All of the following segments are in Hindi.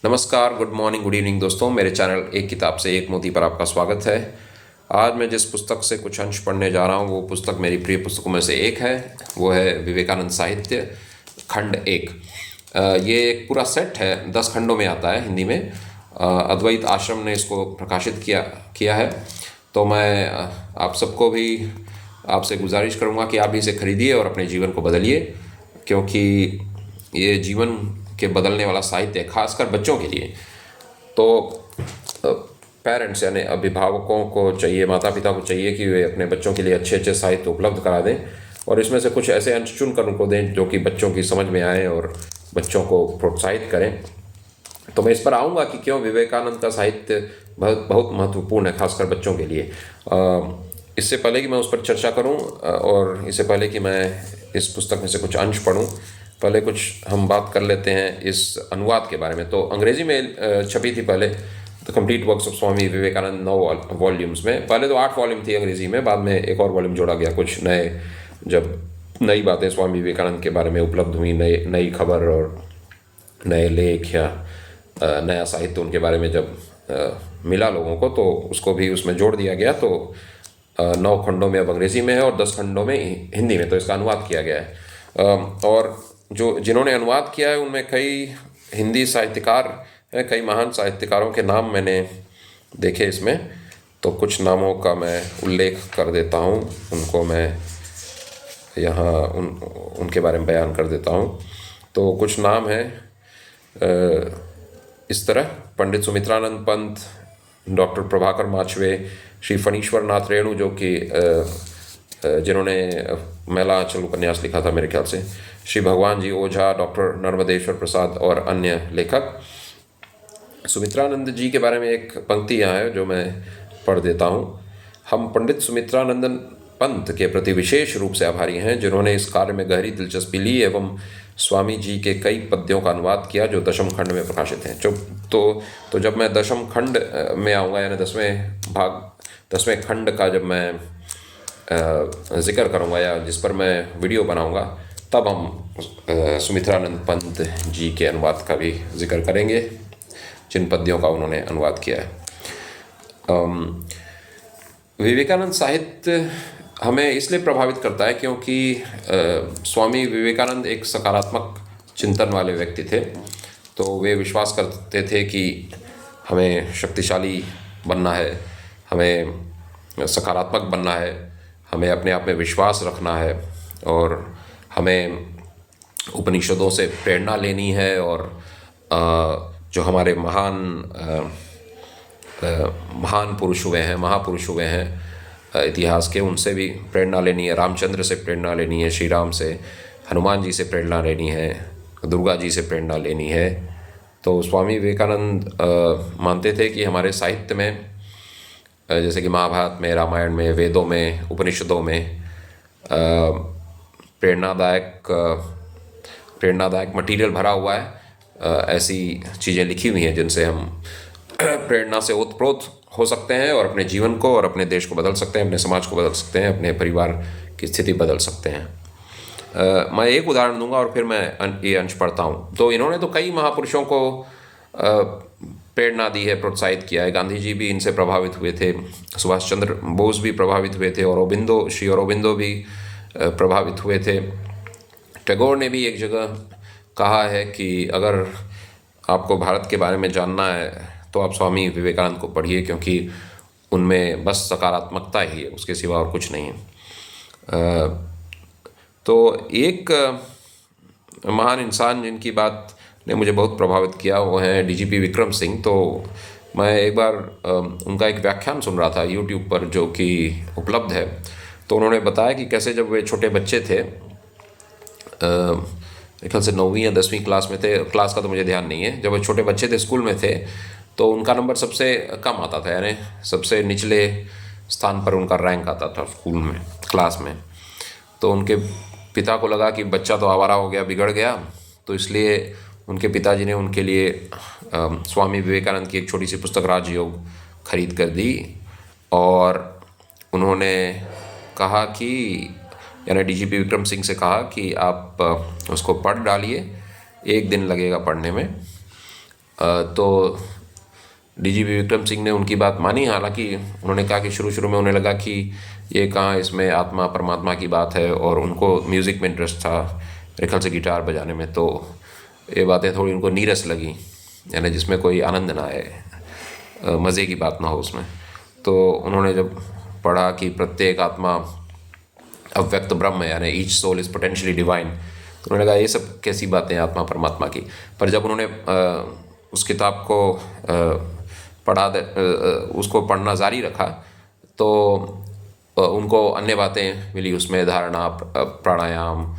नमस्कार, गुड मॉर्निंग, गुड इवनिंग दोस्तों। मेरे चैनल एक किताब से एक मोती पर आपका स्वागत है। आज मैं जिस पुस्तक से कुछ अंश पढ़ने जा रहा हूँ वो पुस्तक मेरी प्रिय पुस्तकों में से एक है। वो है विवेकानंद साहित्य खंड एक। ये एक पूरा सेट है, 10 खंडों में आता है हिंदी में। अद्वैत आश्रम ने इसको प्रकाशित किया है। तो मैं आप सबको भी आपसे गुजारिश करूँगा कि आप भी इसे खरीदिए और अपने जीवन को बदलिए, क्योंकि ये जीवन के बदलने वाला साहित्य है, खासकर बच्चों के लिए। तो पेरेंट्स यानी अभिभावकों को चाहिए, माता पिता को चाहिए कि वे अपने बच्चों के लिए अच्छे अच्छे साहित्य उपलब्ध करा दें और इसमें से कुछ ऐसे अंश चुन कर उनको दें जो कि बच्चों की समझ में आए और बच्चों को प्रोत्साहित करें। तो मैं इस पर आऊँगा कि क्यों विवेकानंद का साहित्य बहुत बहुत महत्वपूर्ण है, खासकर बच्चों के लिए। इससे पहले कि मैं उस पर चर्चा करूं और इससे पहले कि मैं इस पुस्तक में से कुछ अंश पढ़ूं, पहले कुछ हम बात कर लेते हैं इस अनुवाद के बारे में। तो अंग्रेजी में छपी थी पहले the complete works of Swami Vivekananda 9 volumes में। पहले तो 8 वॉल्यूम थी अंग्रेजी में, बाद में एक और वॉल्यूम जोड़ा गया। कुछ नए, जब नई बातें स्वामी विवेकानंद के बारे में उपलब्ध हुई, नई खबर और नए लेख या नया साहित्य उनके बारे में जब मिला लोगों को, तो उसको भी उसमें जोड़ दिया गया। तो 9 खंडों में अब अंग्रेजी में है और 10 खंडों में हिंदी में, तो इसका अनुवाद किया गया है। और जिन्होंने अनुवाद किया है उनमें कई हिंदी साहित्यकार हैं, कई महान साहित्यकारों के नाम मैंने देखे इसमें। तो कुछ नामों का मैं उल्लेख कर देता हूँ, उनको मैं यहाँ उनके बारे में बयान कर देता हूँ। तो कुछ नाम हैं इस तरह: पंडित सुमित्रानंद पंत, डॉक्टर प्रभाकर माचवे, श्री फणीश्वर नाथ रेणु जो कि जिन्होंने मैला आंचल उपन्यास लिखा था मेरे ख्याल से, श्री भगवान जी ओझा, डॉक्टर नर्मदेश्वर प्रसाद और अन्य लेखक। सुमित्रानंद जी के बारे में एक पंक्ति यहाँ है जो मैं पढ़ देता हूँ। हम पंडित सुमित्रानंदन पंत के प्रति विशेष रूप से आभारी हैं, जिन्होंने इस कार्य में गहरी दिलचस्पी ली एवं स्वामी जी के कई पद्यों का अनुवाद किया जो दशम खंड में प्रकाशित हैं। तो जब मैं दशम खंड में आऊँगा, यानी 10वें खंड का जब मैं जिक्र करूँगा या जिस पर मैं वीडियो बनाऊँगा, तब हम सुमित्रानंद पंत जी के अनुवाद का भी जिक्र करेंगे, जिन पद्यों का उन्होंने अनुवाद किया है। विवेकानंद साहित्य हमें इसलिए प्रभावित करता है क्योंकि स्वामी विवेकानंद एक सकारात्मक चिंतन वाले व्यक्ति थे। तो वे विश्वास करते थे कि हमें शक्तिशाली बनना है, हमें सकारात्मक बनना है, हमें अपने आप में विश्वास रखना है और हमें उपनिषदों से प्रेरणा लेनी है और जो हमारे महान पुरुष हुए हैं, महापुरुष हुए हैं इतिहास के, उनसे भी प्रेरणा लेनी है। रामचंद्र से प्रेरणा लेनी है, श्री राम से, हनुमान जी से प्रेरणा लेनी है, दुर्गा जी से प्रेरणा लेनी है। तो स्वामी विवेकानंद मानते थे कि हमारे साहित्य में, जैसे कि महाभारत में, रामायण में, वेदों में, उपनिषदों में प्रेरणादायक मटेरियल भरा हुआ है। ऐसी चीज़ें लिखी हुई हैं जिनसे हम प्रेरणा से ओतप्रोत हो सकते हैं और अपने जीवन को और अपने देश को बदल सकते हैं, अपने समाज को बदल सकते हैं, अपने परिवार की स्थिति बदल सकते हैं। मैं एक उदाहरण दूंगा और फिर मैं ये अंश पढ़ता हूँ। तो इन्होंने तो कई महापुरुषों को प्रेरणा दी है, प्रोत्साहित किया है। गांधी जी भी इनसे प्रभावित हुए थे, सुभाष चंद्र बोस भी प्रभावित हुए थे और श्री अरबिंदो भी प्रभावित हुए थे। टैगोर ने भी एक जगह कहा है कि अगर आपको भारत के बारे में जानना है तो आप स्वामी विवेकानंद को पढ़िए, क्योंकि उनमें बस सकारात्मकता ही है, उसके सिवा और कुछ नहीं है। तो एक महान इंसान जिनकी बात ने मुझे बहुत प्रभावित किया वो हैं डीजीपी विक्रम सिंह। तो मैं एक बार उनका एक व्याख्यान सुन रहा था यूट्यूब पर जो कि उपलब्ध है। तो उन्होंने बताया कि कैसे जब वे छोटे बच्चे थे, एक ख्याल से 9वीं या 10वीं क्लास में थे, क्लास का तो मुझे ध्यान नहीं है, जब वो छोटे बच्चे थे, स्कूल में थे, तो उनका नंबर सबसे कम आता था, यानी सबसे निचले स्थान पर उनका रैंक आता था स्कूल में, क्लास में। तो उनके पिता को लगा कि बच्चा तो आवारा हो गया, बिगड़ गया। तो इसलिए उनके पिताजी ने उनके लिए स्वामी विवेकानंद की एक छोटी सी पुस्तक राजयोग खरीद कर दी और उन्होंने कहा कि, यानी डीजीपी विक्रम सिंह से कहा कि आप उसको पढ़ डालिए, 1 दिन लगेगा पढ़ने में तो डीजीपी विक्रम सिंह ने उनकी बात मानी। हालांकि उन्होंने कहा कि शुरू शुरू में उन्हें लगा कि ये कहाँ इसमें आत्मा परमात्मा की बात है, और उनको म्यूज़िक में इंटरेस्ट था, मेरे ख्याल से गिटार बजाने में, तो ये बातें थोड़ी उनको नीरस लगी, यानी जिसमें कोई आनंद ना आए, मज़े की बात ना हो उसमें। तो उन्होंने जब पढ़ा कि प्रत्येक आत्मा अव्यक्त ब्रह्म है, यानी each soul is potentially divine, तो उन्होंने कहा ये सब कैसी बातें हैं आत्मा परमात्मा की। पर जब उन्होंने उस किताब को उसको पढ़ना जारी रखा तो उनको अन्य बातें मिली उसमें, धारणा, प्राणायाम,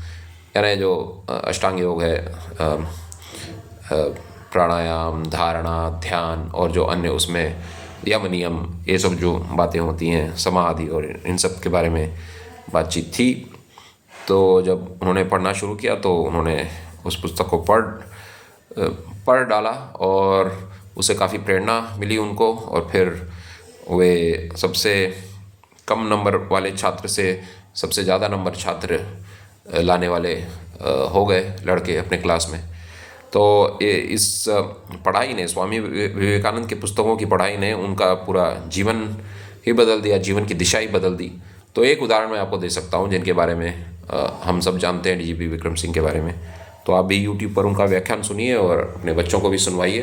यानी जो अष्टांग योग है, प्राणायाम, धारणा, ध्यान, और जो अन्य उसमें यम नियम, ये सब जो बातें होती हैं, समाधि, और इन सब के बारे में बातचीत थी। तो जब उन्होंने पढ़ना शुरू किया तो उन्होंने उस पुस्तक को पढ़ डाला, और उससे काफ़ी प्रेरणा मिली उनको, और फिर वे सबसे कम नंबर वाले छात्र से सबसे ज़्यादा नंबर छात्र लाने वाले हो गए लड़के अपने क्लास में। तो इस पढ़ाई ने, स्वामी विवेकानंद की पुस्तकों की पढ़ाई ने उनका पूरा जीवन ही बदल दिया, जीवन की दिशा ही बदल दी। तो एक उदाहरण मैं आपको दे सकता हूँ जिनके बारे में हम सब जानते हैं, डीजीपी विक्रम सिंह के बारे में। तो आप भी यूट्यूब पर उनका व्याख्यान सुनिए और अपने बच्चों को भी सुनवाइए,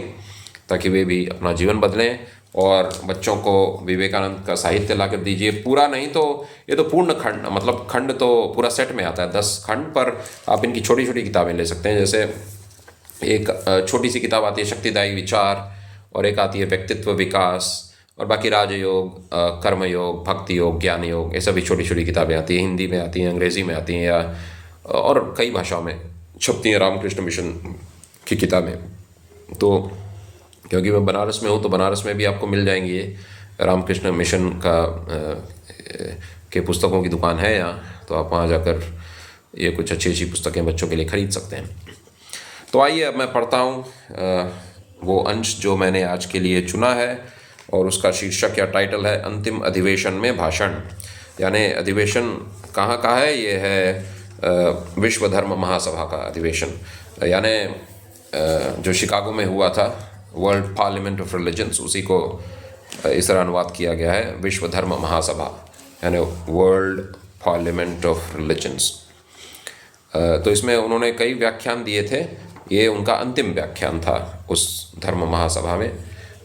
ताकि वे भी अपना जीवन बदलें, और बच्चों को विवेकानंद का साहित्य ला कर दीजिए। पूरा नहीं तो ये तो पूर्ण खंड, मतलब खंड तो पूरा सेट में आता है 10 खंड, पर आप इनकी छोटी छोटी किताबें ले सकते हैं। जैसे एक छोटी सी किताब आती है शक्तिदायी विचार, और एक आती है व्यक्तित्व विकास, और बाकी राजयोग, कर्मयोग, भक्ति योग, ज्ञान योग, ये सभी छोटी छोटी किताबें आती हैं। हिंदी में आती हैं, अंग्रेज़ी में आती हैं, या और कई भाषाओं में छपती हैं रामकृष्ण मिशन की किताबें। तो क्योंकि मैं बनारस में हूँ तो बनारस में भी आपको मिल जाएंगी ये रामकृष्ण मिशन के पुस्तकों की दुकान है यहाँ, तो आप वहाँ जाकर ये कुछ अच्छी अच्छी पुस्तकें बच्चों के लिए खरीद सकते हैं। तो आइए अब मैं पढ़ता हूँ वो अंश जो मैंने आज के लिए चुना है, और उसका शीर्षक या टाइटल है अंतिम अधिवेशन में भाषण। यानी अधिवेशन कहाँ का है? ये है विश्व धर्म महासभा का अधिवेशन, यानी जो शिकागो में हुआ था, वर्ल्ड पार्लियामेंट ऑफ रिलीजन्स, उसी को इस तरह अनुवाद किया गया है, विश्व धर्म महासभा, यानी वर्ल्ड पार्लियामेंट ऑफ रिलीजन्स। तो इसमें उन्होंने कई व्याख्यान दिए थे, ये उनका अंतिम व्याख्यान था उस धर्म महासभा में।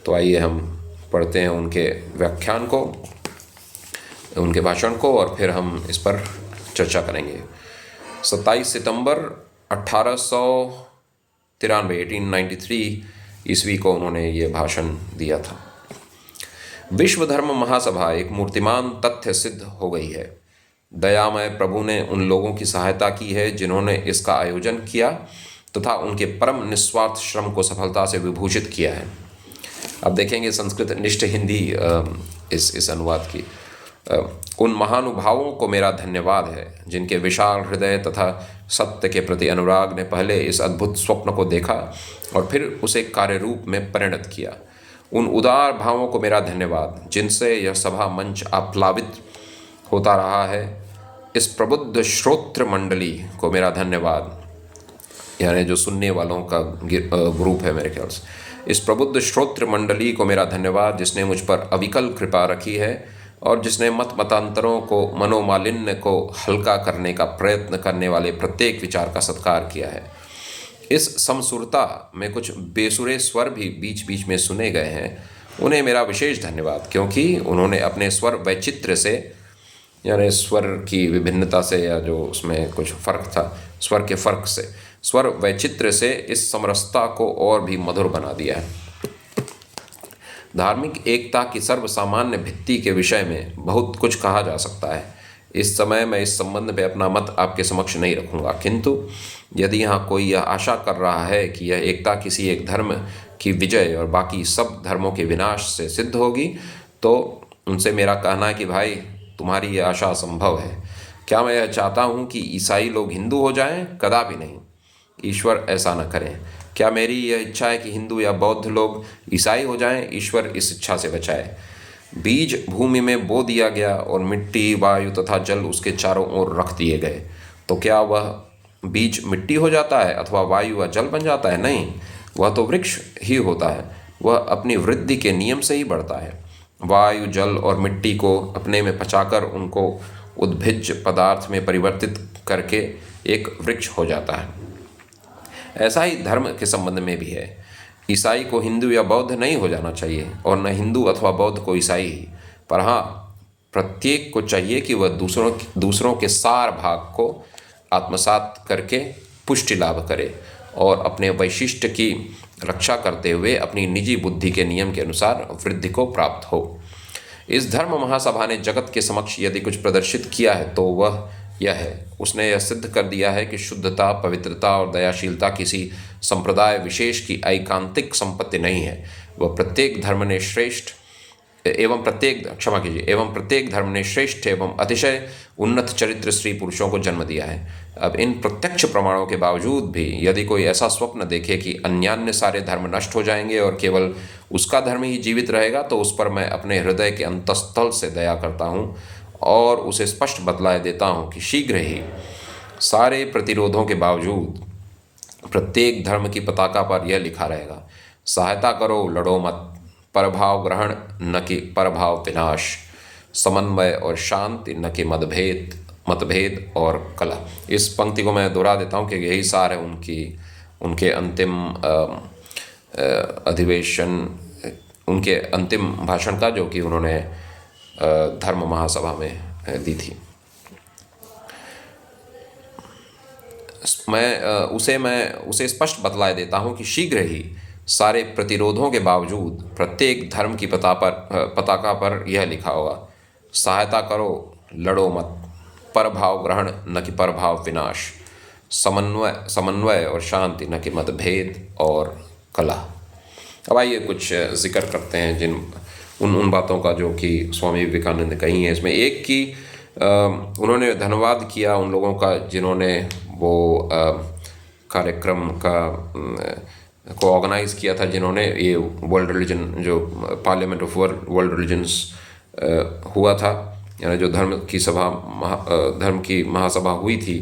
तो आइए हम पढ़ते हैं उनके व्याख्यान को, उनके भाषण को, और फिर हम इस पर चर्चा करेंगे। 27 सितंबर 1893 ईस्वी को उन्होंने ये भाषण दिया था। विश्व धर्म महासभा एक मूर्तिमान तथ्य सिद्ध हो गई है। दयामय प्रभु ने उन लोगों की सहायता की है जिन्होंने इसका आयोजन किया तथा उनके परम निस्वार्थ श्रम को सफलता से विभूषित किया है। अब देखेंगे संस्कृत निष्ठ हिंदी इस अनुवाद की। उन महानुभावों को मेरा धन्यवाद है जिनके विशाल हृदय तथा सत्य के प्रति अनुराग ने पहले इस अद्भुत स्वप्न को देखा और फिर उसे कार्य रूप में परिणत किया। उन उदार भावों को मेरा धन्यवाद जिनसे यह सभा मंच आप्लावित होता रहा है। इस प्रबुद्ध श्रोत्र मंडली को मेरा धन्यवाद, यानी जो सुनने वालों का ग्रुप है मेरे ख्याल से। इस प्रबुद्ध श्रोत्र मंडली को मेरा धन्यवाद जिसने मुझ पर अविकल कृपा रखी है और जिसने मत मतांतरों को, मनोमालिन्य को हल्का करने का प्रयत्न करने वाले प्रत्येक विचार का सत्कार किया है। इस समसुरता में कुछ बेसुरे स्वर भी बीच बीच में सुने गए हैं। उन्हें मेरा विशेष धन्यवाद, क्योंकि उन्होंने अपने स्वर वैचित्र्य से, यानी स्वर की विभिन्नता से, या जो उसमें कुछ फ़र्क था, स्वर के फ़र्क से, स्वर वैचित्र्य से इस समरसता को और भी मधुर बना दिया है। धार्मिक एकता की सर्वसामान्य भित्ति के विषय में बहुत कुछ कहा जा सकता है। इस समय मैं इस संबंध में अपना मत आपके समक्ष नहीं रखूंगा, किंतु यदि यहाँ कोई यह आशा कर रहा है कि यह एकता किसी एक धर्म की विजय और बाकी सब धर्मों के विनाश से सिद्ध होगी, तो उनसे मेरा कहना है कि भाई, तुम्हारी यह आशा असंभव है। क्या मैं यह चाहता हूँ कि ईसाई लोग हिंदू हो जाएं? कदापि नहीं, ईश्वर ऐसा न करें। क्या मेरी यह इच्छा है कि हिंदू या बौद्ध लोग ईसाई हो जाएं? ईश्वर इस इच्छा से बचाए। बीज भूमि में बो दिया गया और मिट्टी, वायु तथा जल उसके चारों ओर रख दिए गए, तो क्या वह बीज मिट्टी हो जाता है अथवा वायु व जल बन जाता है? नहीं, वह तो वृक्ष ही होता है, वह अपनी वृद्धि के नियम से ही बढ़ता है। वायु, जल और मिट्टी को अपने में पचाकर उनको उद्भिज्ज पदार्थ में परिवर्तित करके एक वृक्ष हो जाता है। ऐसा ही धर्म के संबंध में भी है। ईसाई को हिंदू या बौद्ध नहीं हो जाना चाहिए, और न हिंदू अथवा बौद्ध को ईसाई ही, पर हाँ, प्रत्येक को चाहिए कि वह दूसरों के सार भाग को आत्मसात करके पुष्टि लाभ करे और अपने वैशिष्ट की रक्षा करते हुए अपनी निजी बुद्धि के नियम के अनुसार वृद्धि को प्राप्त हो। इस धर्म महासभा ने जगत के समक्ष यदि कुछ प्रदर्शित किया है तो वह यह है, उसने यह सिद्ध कर दिया है कि शुद्धता, पवित्रता और दयाशीलता किसी संप्रदाय विशेष की ऐकांतिक संपत्ति नहीं है। वह प्रत्येक धर्म ने श्रेष्ठ एवं प्रत्येक धर्म ने श्रेष्ठ एवं अतिशय उन्नत चरित्र स्त्री पुरुषों को जन्म दिया है। अब इन प्रत्यक्ष प्रमाणों के बावजूद भी यदि कोई ऐसा स्वप्न देखे कि अन्यान्य सारे धर्म नष्ट हो जाएंगे और केवल उसका धर्म ही जीवित रहेगा, तो उस पर मैं अपने हृदय के अंतस्थल से दया करता हूँ और उसे स्पष्ट बतलाए देता हूँ कि शीघ्र ही सारे प्रतिरोधों के बावजूद प्रत्येक धर्म की पताका पर यह लिखा रहेगा, सहायता करो, लड़ो मत, परभाव ग्रहण न कि परभाव विनाश, समन्वय और शांति न कि मतभेद और कलह। इस पंक्ति को मैं दोहरा देता हूँ कि यही सार है उनके अंतिम अधिवेशन, उनके अंतिम भाषण का, जो कि उन्होंने धर्म महासभा में दी थी। मैं उसे स्पष्ट बतलाए देता हूँ कि शीघ्र ही सारे प्रतिरोधों के बावजूद प्रत्येक धर्म की पताका पर यह लिखा होगा, सहायता करो, लड़ो मत, परभाव ग्रहण न कि परभाव विनाश, समन्वय और शांति न कि मतभेद और कलह। अब आइए कुछ जिक्र करते हैं उन बातों का जो कि स्वामी विवेकानंद ने कही है। इसमें एक कि उन्होंने धन्यवाद किया उन लोगों का जिन्होंने वो कार्यक्रम को ऑर्गेनाइज़ किया था, जिन्होंने ये वर्ल्ड रिलीजन जो पार्लियामेंट ऑफ वर्ल्ड रिलीजन्स हुआ था, यानी जो धर्म की महासभा हुई थी,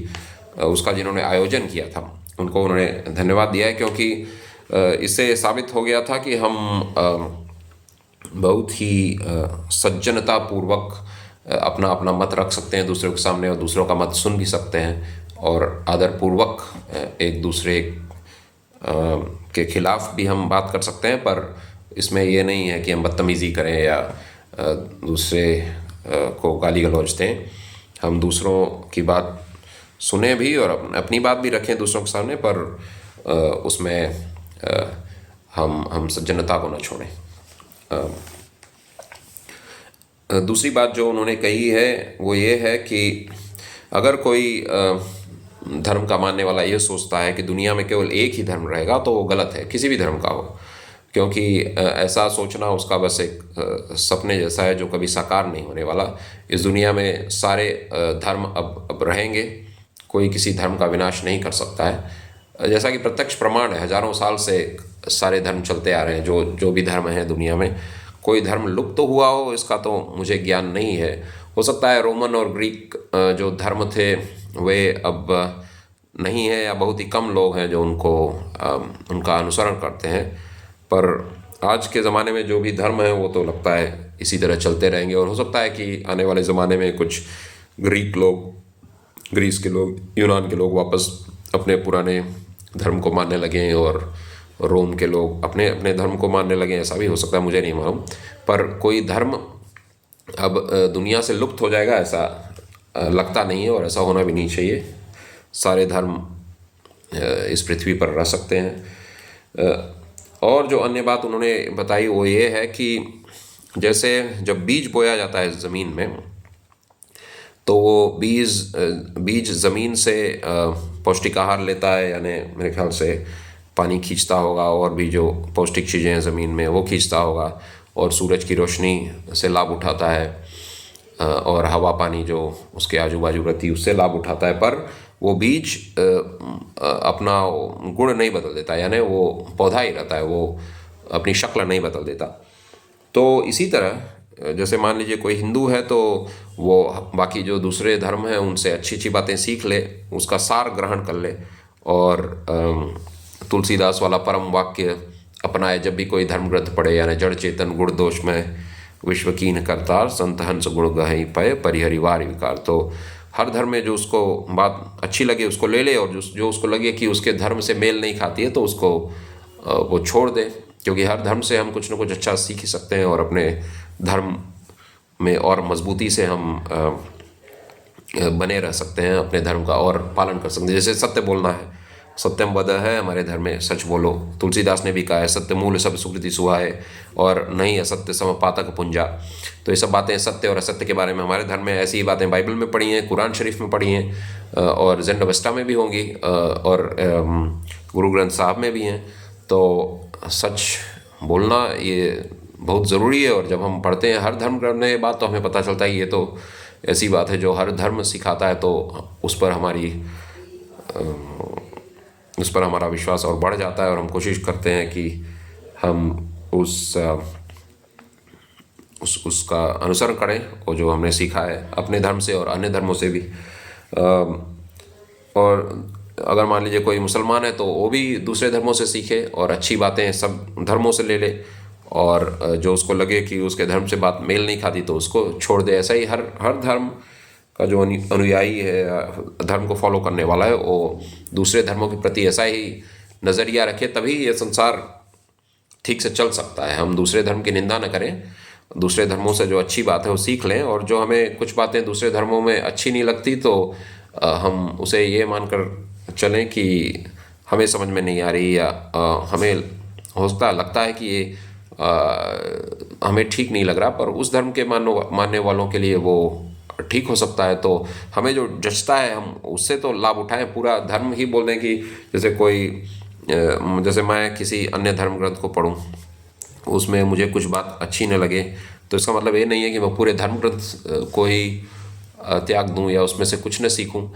उसका जिन्होंने आयोजन किया था, उनको उन्होंने धन्यवाद दिया है, क्योंकि इससे साबित हो गया था कि हम बहुत ही सज्जनता पूर्वक अपना मत रख सकते हैं दूसरों के सामने, और दूसरों का मत सुन भी सकते हैं, और आदरपूर्वक एक दूसरे के खिलाफ भी हम बात कर सकते हैं। पर इसमें यह नहीं है कि हम बदतमीज़ी करें या दूसरे को गाली गलौज दें। हम दूसरों की बात सुने भी और अपनी बात भी रखें दूसरों के सामने, पर उसमें हम सज्जनता को न छोड़ें। दूसरी बात जो उन्होंने कही है वो ये है कि अगर कोई धर्म का मानने वाला ये सोचता है कि दुनिया में केवल एक ही धर्म रहेगा, तो वो गलत है, किसी भी धर्म का हो, क्योंकि ऐसा सोचना उसका बस एक सपने जैसा है जो कभी साकार नहीं होने वाला। इस दुनिया में सारे धर्म अब रहेंगे, कोई किसी धर्म का विनाश नहीं कर सकता है। जैसा कि प्रत्यक्ष प्रमाण है, हजारों साल से सारे धर्म चलते आ रहे हैं, जो भी धर्म है दुनिया में। कोई धर्म लुप्त तो हुआ हो इसका तो मुझे ज्ञान नहीं है। हो सकता है रोमन और ग्रीक जो धर्म थे वे अब नहीं है, या बहुत ही कम लोग हैं जो उनका अनुसरण करते हैं, पर आज के ज़माने में जो भी धर्म है वो तो लगता है इसी तरह चलते रहेंगे। और हो सकता है कि आने वाले ज़माने में कुछ ग्रीस के लोग, यूनान के लोग वापस अपने पुराने धर्म को मानने लगें और रोम के लोग अपने अपने धर्म को मानने लगें, ऐसा भी हो सकता है, मुझे नहीं मालूम। पर कोई धर्म अब दुनिया से लुप्त हो जाएगा ऐसा लगता नहीं है, और ऐसा होना भी नहीं चाहिए। सारे धर्म इस पृथ्वी पर रह सकते हैं। और जो अन्य बात उन्होंने बताई वो ये है कि जैसे जब बीज बोया जाता है ज़मीन में, तो वो बीज ज़मीन से पौष्टिक आहार लेता है, यानी मेरे ख्याल से पानी खींचता होगा, और भी जो पौष्टिक चीज़ें हैं ज़मीन में वो खींचता होगा, और सूरज की रोशनी से लाभ उठाता है, और हवा पानी जो उसके आजू बाजू रहती है उससे लाभ उठाता है। पर वो बीज अपना गुण नहीं बदल देता, यानी वो पौधा ही रहता है, वो अपनी शक्ल नहीं बदल देता। तो इसी तरह जैसे मान लीजिए कोई हिंदू है तो वो बाकी जो दूसरे धर्म हैं उनसे अच्छी अच्छी बातें सीख ले, उसका सार ग्रहण कर ले, और तुलसीदास वाला परम वाक्य अपनाए जब भी कोई धर्म ग्रंथ पढ़े, यानी जड़ चेतन गुण दोष में विश्व कीन करतार, संत हंस गुण गहि पय परिहरि वार विकार। तो हर धर्म में जो उसको बात अच्छी लगे उसको ले ले, और जो उसको लगे कि उसके धर्म से मेल नहीं खाती है तो उसको वो छोड़ दे, क्योंकि हर धर्म से हम कुछ ना कुछ अच्छा सीख ही सकते हैं और अपने धर्म में और मजबूती से हम बने रह सकते हैं, अपने धर्म का और पालन कर सकते हैं। जैसे सत्य बोलना है, सत्यम वद है हमारे धर्म में, सच बोलो। तुलसीदास ने भी कहा है सत्य मूल सब सुकृति सुहाए, और नहीं असत्य सम पातक पुंजा। तो ये सब बातें सत्य और असत्य के बारे में हमारे धर्म में ऐसी ही बातें बाइबल में पढ़ी हैं, कुरान शरीफ में पढ़ी हैं, और ज़ेंड अवेस्टा में भी होंगी, और गुरु ग्रंथ साहब में भी हैं। तो सच बोलना ये बहुत ज़रूरी है, और जब हम पढ़ते हैं हर धर्म ग्रंथ में ये बात, तो हमें पता चलता है ये तो ऐसी बात है जो हर धर्म सिखाता है, तो उस पर हमारा विश्वास और बढ़ जाता है, और हम कोशिश करते हैं कि हम उसका अनुसरण करें, और जो हमने सीखा है अपने धर्म से और अन्य धर्मों से भी। और अगर मान लीजिए कोई मुसलमान है तो वो भी दूसरे धर्मों से सीखे और अच्छी बातें सब धर्मों से ले ले, और जो उसको लगे कि उसके धर्म से बात मेल नहीं खाती तो उसको छोड़ दे। ऐसा ही हर धर्म का जो अनुयायी है, धर्म को फॉलो करने वाला है, वो दूसरे धर्मों के प्रति ऐसा ही नज़रिया रखे, तभी ये संसार ठीक से चल सकता है। हम दूसरे धर्म की निंदा न करें, दूसरे धर्मों से जो अच्छी बात है वो सीख लें, और जो हमें कुछ बातें दूसरे धर्मों में अच्छी नहीं लगती तो हम उसे ये मानकर चलें कि हमें समझ में नहीं आ रही, या हमें लगता है कि ये हमें ठीक नहीं लग रहा, पर उस धर्म के मानने वालों के लिए वो ठीक हो सकता है। तो हमें जो जचता है हम उससे तो लाभ उठाएं। पूरा धर्म ही बोल दें कि जैसे मैं किसी अन्य धर्म ग्रंथ को पढूं, उसमें मुझे कुछ बात अच्छी न लगे, तो इसका मतलब ये नहीं है कि मैं पूरे धर्म ग्रंथ को ही त्याग दूं या उसमें से कुछ न सीखूं।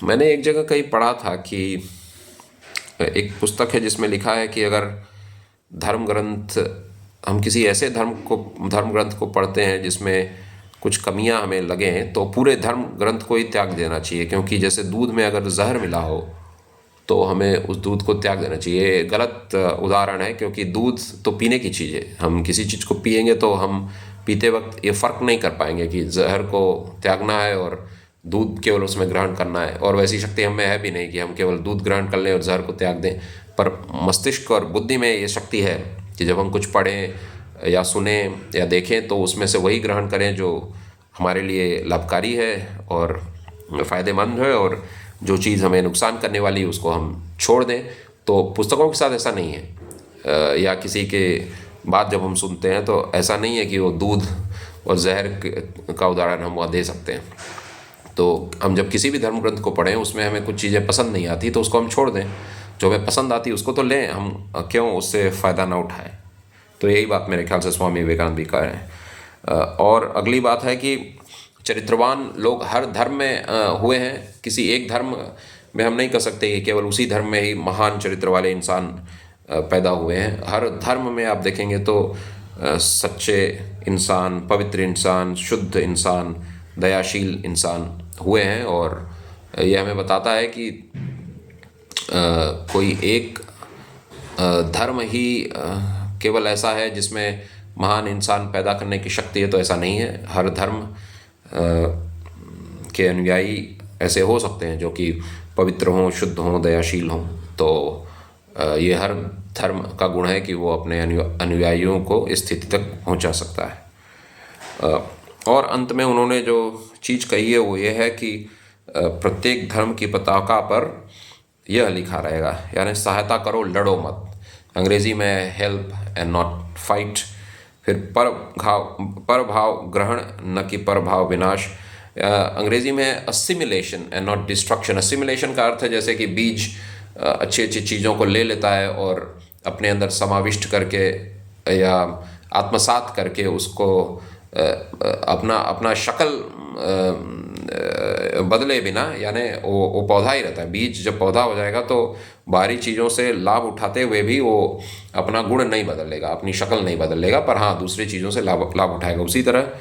मैंने एक जगह कहीं पढ़ा था कि एक पुस्तक है जिसमें लिखा है कि अगर धर्म ग्रंथ, हम किसी ऐसे धर्म ग्रंथ को पढ़ते हैं जिसमें कुछ कमियां हमें लगें, तो पूरे धर्म ग्रंथ को ही त्याग देना चाहिए। क्योंकि जैसे दूध में अगर जहर मिला हो तो हमें उस दूध को त्याग देना चाहिए। गलत उदाहरण है, क्योंकि दूध तो पीने की चीज़ है। हम किसी चीज़ को पिएंगे तो हम पीते वक्त ये फ़र्क नहीं कर पाएंगे कि जहर को त्यागना है और दूध केवल उसमें ग्रहण करना है, और वैसी शक्ति हमें है भी नहीं कि हम केवल दूध ग्रहण कर लें और जहर को त्याग दें। पर मस्तिष्क और बुद्धि में ये शक्ति है कि जब हम कुछ पढ़ें या सुने या देखें तो उसमें से वही ग्रहण करें जो हमारे लिए लाभकारी है और फ़ायदेमंद है, और जो चीज़ हमें नुकसान करने वाली है उसको हम छोड़ दें। तो पुस्तकों के साथ ऐसा नहीं है, या किसी के बात जब हम सुनते हैं तो ऐसा नहीं है कि वो दूध और जहर का उदाहरण हम वहाँ दे सकते हैं। तो हम जब किसी भी धर्म ग्रंथ को पढ़ें, उसमें हमें कुछ चीज़ें पसंद नहीं आती तो उसको हम छोड़ दें, जो हमें पसंद आती उसको तो लें, हम क्यों उससे फ़ायदा ना उठाएं। तो यही बात मेरे ख्याल से स्वामी विवेकानंद भी कह रहे हैं। और अगली बात है कि चरित्रवान लोग हर धर्म में हुए हैं। किसी एक धर्म में हम नहीं कह सकते कि केवल उसी धर्म में ही महान चरित्र वाले इंसान पैदा हुए हैं। हर धर्म में आप देखेंगे तो सच्चे इंसान, पवित्र इंसान, शुद्ध इंसान, दयाशील इंसान हुए हैं। और यह हमें बताता है कि कोई एक धर्म ही केवल ऐसा है जिसमें महान इंसान पैदा करने की शक्ति है, तो ऐसा नहीं है। हर धर्म के अनुयायी ऐसे हो सकते हैं जो कि पवित्र हों, शुद्ध हों, दयाशील हों। तो ये हर धर्म का गुण है कि वो अपने अनुयायियों को इस स्थिति तक पहुंचा सकता है। और अंत में उन्होंने जो चीज़ कही है वो ये है कि प्रत्येक धर्म की पताका पर यह लिखा रहेगा, यानी सहायता करो, लड़ो मत। अंग्रेज़ी में हेल्प एंड नॉट फाइट। फिर पर भाव ग्रहण न कि पर भाव विनाश। अंग्रेज़ी में assimilation and not destruction. Assimilation का अर्थ है जैसे कि बीज अच्छी अच्छी चीज़ों को ले लेता है और अपने अंदर समाविष्ट करके या आत्मसात करके उसको अपना शक्ल बदले बिना, यानी वो पौधा ही रहता है। बीज जब पौधा हो जाएगा तो बाहरी चीज़ों से लाभ उठाते हुए भी वो अपना गुण नहीं बदलेगा, अपनी शक्ल नहीं बदलेगा, पर हाँ दूसरी चीज़ों से लाभ उठाएगा। उसी तरह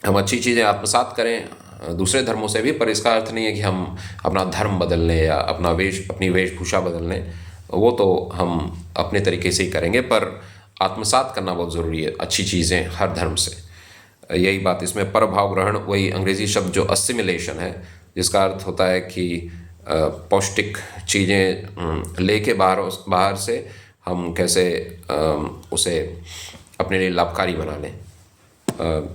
हम अच्छी चीज़ें आत्मसात करें, दूसरे धर्मों से भी, पर इसका अर्थ नहीं है कि हम अपना धर्म बदल लें या अपनी वेशभूषा बदल लें। वो तो हम अपने तरीके से ही करेंगे, पर आत्मसात करना बहुत ज़रूरी है अच्छी चीज़ें हर धर्म से। यही बात इसमें परभाव ग्रहण, वही अंग्रेज़ी शब्द जो असिमिलेशन है, जिसका अर्थ होता है कि पौष्टिक चीज़ें लेके बाहर से हम कैसे उसे अपने लिए लाभकारी बना लें।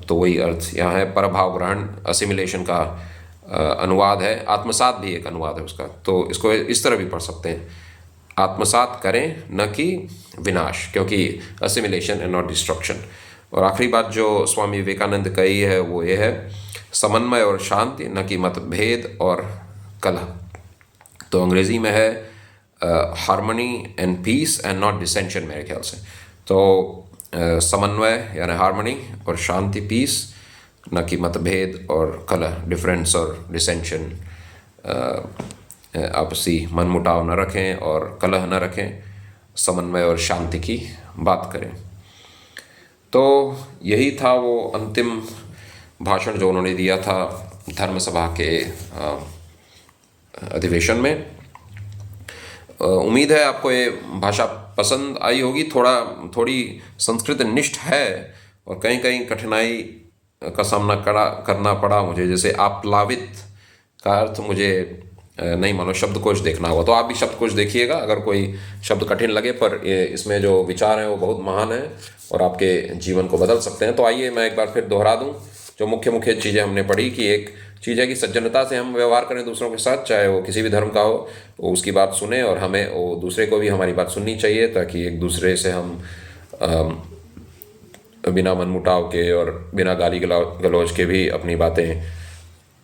तो वही अर्थ यहाँ है। परभाव ग्रहण असिमिलेशन का अनुवाद है, आत्मसात भी एक अनुवाद है उसका। तो इसको इस तरह भी पढ़ सकते हैं, आत्मसात करें न कि विनाश, क्योंकि असिमिलेशन एंड नॉट डिस्ट्रक्शन। और आखिरी बात जो स्वामी विवेकानंद कही है वो ये है, समन्वय और शांति न कि मतभेद और कलह। तो अंग्रेज़ी में है harmony and peace and not dissension, मेरे ख्याल से। तो समन्वय यानी हार्मनी, और शांति पीस, न कि मतभेद और कलह डिफरेंस और डिसेंशन। आपसी मनमुटाव न रखें और कलह न रखें, समन्वय और शांति की बात करें। तो यही था वो अंतिम भाषण जो उन्होंने दिया था धर्म सभा के अधिवेशन में। उम्मीद है आपको ये भाषा पसंद आई होगी। थोड़ी संस्कृत निष्ठ है और कहीं कहीं कठिनाई का सामना करना पड़ा मुझे। जैसे आप्लावित का अर्थ मुझे नहीं मालूम, शब्दकोश देखना होगा, तो आप भी शब्दकोश देखिएगा अगर कोई शब्द कठिन लगे, पर इसमें जो विचार हैं वो बहुत महान हैं और आपके जीवन को बदल सकते हैं। तो आइए मैं एक बार फिर दोहरा दूं जो मुख्य चीज़ें हमने पढ़ी, कि एक चीज़ है कि सज्जनता से हम व्यवहार करें दूसरों के साथ, चाहे वो किसी भी धर्म का हो, वो उसकी बात सुने और हमें वो दूसरे को भी हमारी बात सुननी चाहिए, ताकि एक दूसरे से हम बिना मनमुटाव के और बिना गाली गलौज के भी अपनी बातें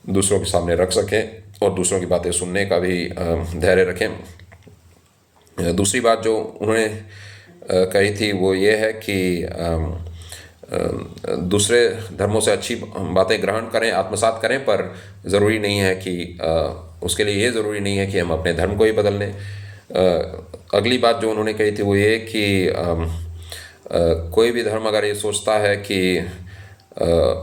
दूसरों के सामने रख सकें और दूसरों की बातें सुनने का भी धैर्य रखें। दूसरी बात जो उन्होंने कही थी वो ये है कि दूसरे धर्मों से अच्छी बातें ग्रहण करें, आत्मसात करें, पर ज़रूरी नहीं है कि उसके लिए ये ज़रूरी नहीं है कि हम अपने धर्म को ही बदल लें। अगली बात जो उन्होंने कही थी वो ये कि कोई भी धर्म अगर ये सोचता है कि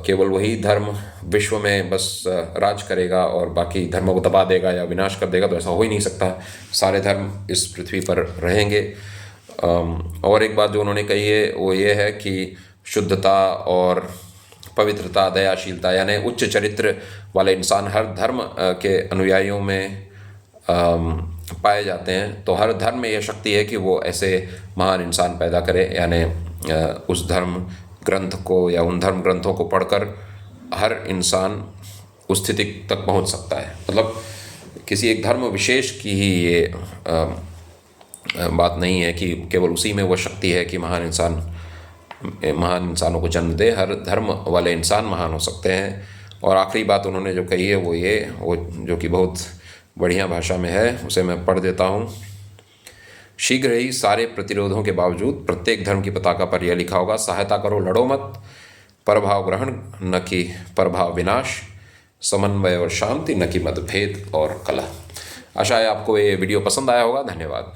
केवल वही धर्म विश्व में बस राज करेगा और बाकी धर्मों को दबा देगा या विनाश कर देगा, तो ऐसा हो ही नहीं सकता। सारे धर्म इस पृथ्वी पर रहेंगे। और एक बात जो उन्होंने कही है वो ये है कि शुद्धता और पवित्रता, दयाशीलता, यानी उच्च चरित्र वाले इंसान हर धर्म के अनुयायियों में पाए जाते हैं। तो हर धर्म में यह शक्ति है कि वो ऐसे महान इंसान पैदा करे, यानी उस धर्म ग्रंथ को या उन धर्म ग्रंथों को पढ़कर हर इंसान उस स्थिति तक पहुंच सकता है। मतलब किसी एक धर्म विशेष की ही ये बात नहीं है कि केवल उसी में वो शक्ति है कि महान इंसानों को जन्म दे। हर धर्म वाले इंसान महान हो सकते हैं। और आखिरी बात उन्होंने जो कही है वो जो कि बहुत बढ़िया भाषा में है, उसे मैं पढ़ देता हूँ। शीघ्र ही सारे प्रतिरोधों के बावजूद प्रत्येक धर्म की पताका पर यह लिखा होगा, सहायता करो, लड़ो मत, परभाव ग्रहण न कि परभाव विनाश, समन्वय और शांति न कि मतभेद और कलह। आशा है आपको ये वीडियो पसंद आया होगा। धन्यवाद।